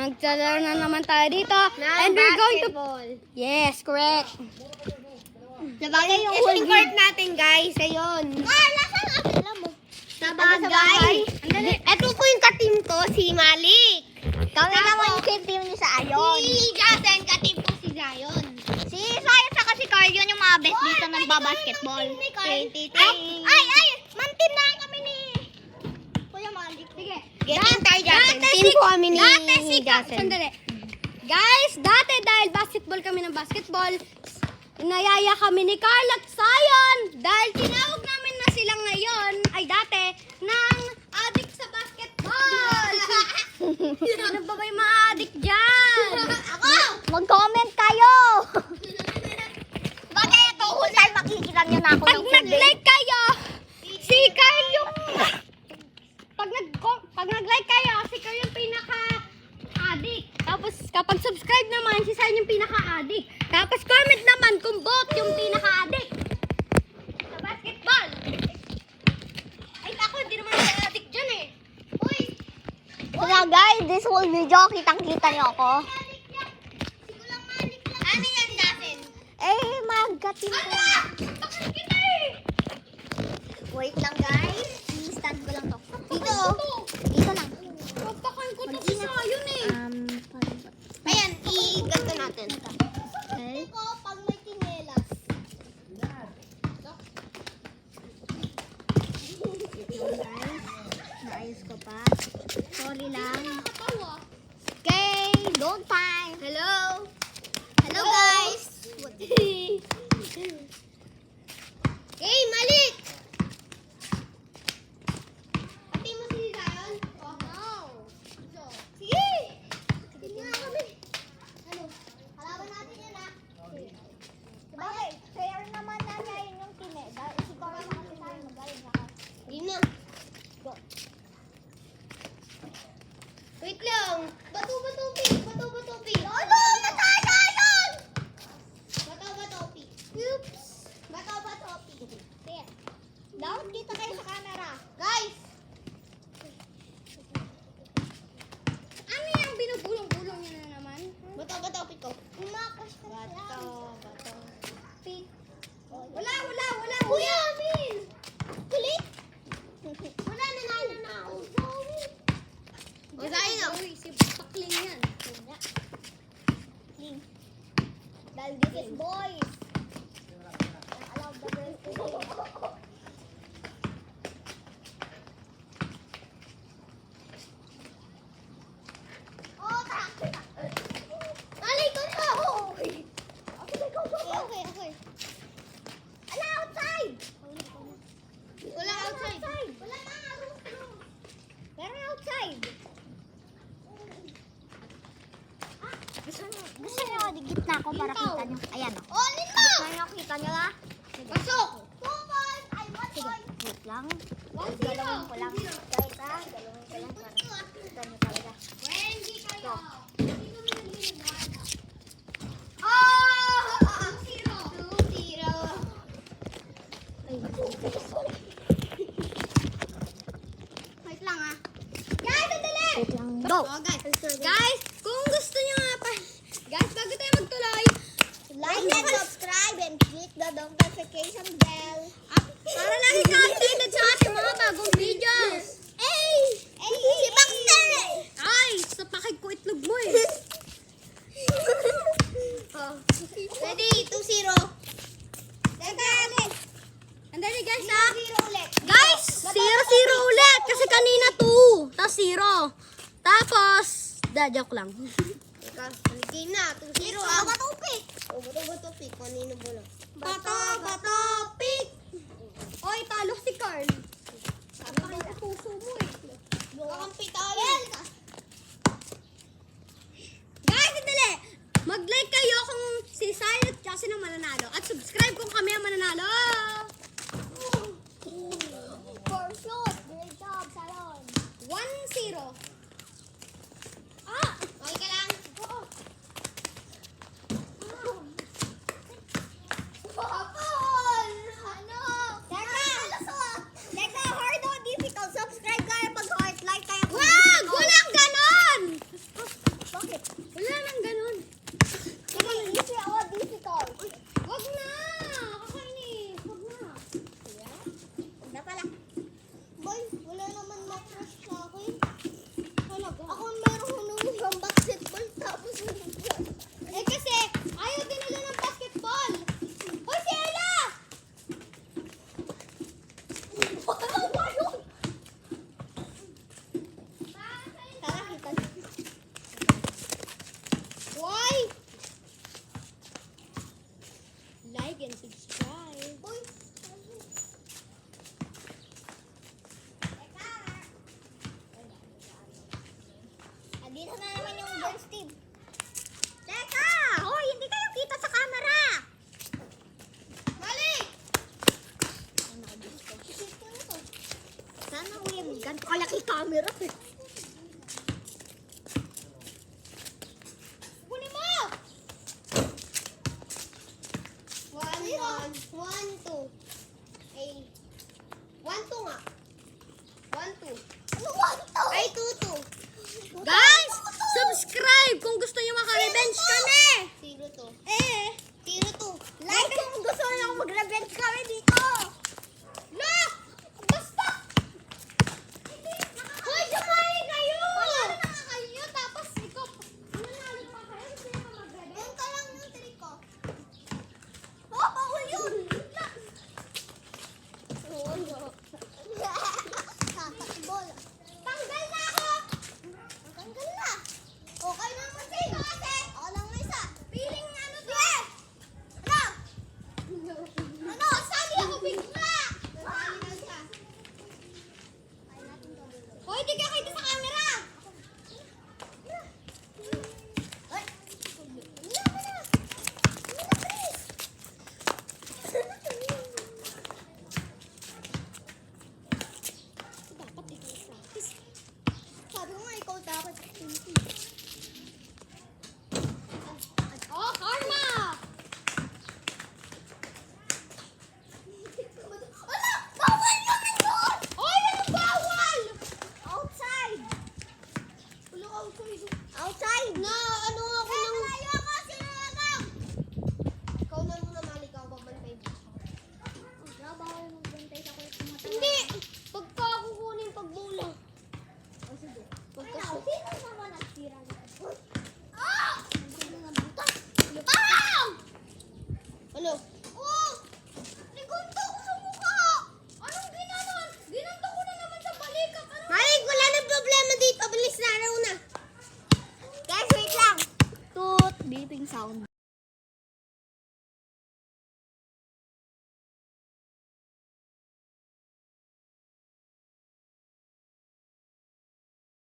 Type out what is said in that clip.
Maglalaro na naman tayo dito. And we're going to... Yes, correct. Sabagay yung whole court natin, guys. Ayun. Nasaan ang alam mo? Sabagay. Ito po yung ka-team ko, si Malik. Kami naman yung team ni sa Ayon. Si Jason, ka-team ko si Zion. Si Zion saka si Carl, yun yung mga best dito nagbabasketball. Ay! Man-team na kami ni Kuya Malik. Sige. Getting tayo, Jason. Team ko kami ni Jason. Sandali. Guys, dati dahil basketball kami ng basketball, inayaya kami ni Carl at Zion dahil tinawag namin na sila ngayon, ay dati, ng addict sa basketball. Ano ba ba yung mga addict dyan? Ako! Mag-comment kayo! Bagay ito, husay makikita nyo na ako Pag ng full day. nag-like kayo, si Carl yung... Pag nag-like kayo, si Carl yung pinaka-addict. Tapos kapag subscribe naman, si Zion yung pinaka-addict. Tapos comment naman kung bot yung pinaka-addict sa basketball. Ay, ako, hindi naman ako addict dyan eh. Uy! So guys, this whole video, kitang-kita nyo ako. Ano yan, Jason? Magkatin ko. Bakit kita eh? Wait lang guys, i-stand ko lang to. Dito, dito lang. Papakan ko to si Zion eh. Ayan, i-ganto natin. Okay. Ko pag may tinelas. Guys, naayos ko pa. Sorry lang. Okay, don't time. Hello. Hello guys. Hey, Malik. Pati mo si Zion? Oh, no. Sige. Sige nga kami. Ano? Kalaban natin yan ah. Bakit? Fair naman na niya yun yung tine. Dahil ikaw ka sa kasi sa'yo magaling ka. Hindi na. Go. Wait lang. Bato-batopi. Bato-batopi. Ano? Natasayon! Bato-batopi. Oops. Bato-batopi. There. Down kita kayo sa camera. Guys! Ano yung binubulong-bulong niya na naman? Bato-batopi ko. Umakas ka lang. Bato-batopi. Wala. Kuya, Amin! Kulit? Wala na ako. O, sa'yo na. Uy, si Pakling yan. Dahil this is boys. Allow the girls to go. Oh, Alay ko na! Okay. Ala, outside! Wala outside. Wala na, room. Pero outside. Gusto nyo, digit na ako para kita nyo. Ayan o. Oh, gusto nyo, kita nyo na? Pasok! 2 points! Ay, 1 point! Wait lang. Galawin ko lang. Guys ha, galawin ko lang para kita nyo talaga. Wendy kayo! Oh! 2-0. 2-0. Ay, wait lang ha. Guys, sandali! Wait lang. Go! Guys, kung gusto nyo nga pa... Guys, bago tayo magtuloy, Like and subscribe and click the notification bell. para lagi ka updated sa ating mga bagong videos. Hey! Si Baxter! Ay, sa pakig ko itlog mo eh. Ready? 2-0. Andali guys ha. 0 ulit. Guys, 0-0 ulit. Kasi kanina 2. Tapos 0. Tapos, joke lang. Teka, haligay na. 2-0 ah. Bato-bato-pick. Bato-bato-pick. Kanino ba lang? Bato-bato-pick. Oy, talo si Carl. Sabi ko puso mo eh. Kakampi tayo. Guys, sandali. Mag-like kayo kung si Zion at sino mananalo. At subscribe kung kami ang mananalo. For shoot. Great job, Salon. 1-0. Okay ka lang? Oo. Papol! Ano? Teka, hard o difficult. Subscribe kayo pag hard. Like kayo. Wag! Walang ganon! outside. Na, ano ako nang... Ayoko, sino ako? Ikaw na muna, Malik. Ikaw magbantay dito. Bawal magbantay sa kulit ng mata. Hindi. Pagka kukunin pagbola. O sige. Pagka... Sino naman nagsira nito? Ah! Sino nga butas? Ah! Ano? Oh! Nigunto ko sa mukha! Anong ginanon? Ginanto ko na naman sa balikat. Ano? Malik, wala na problema dito. Bilis na, araw na. Guys, wait lang. Toot, beeping sound.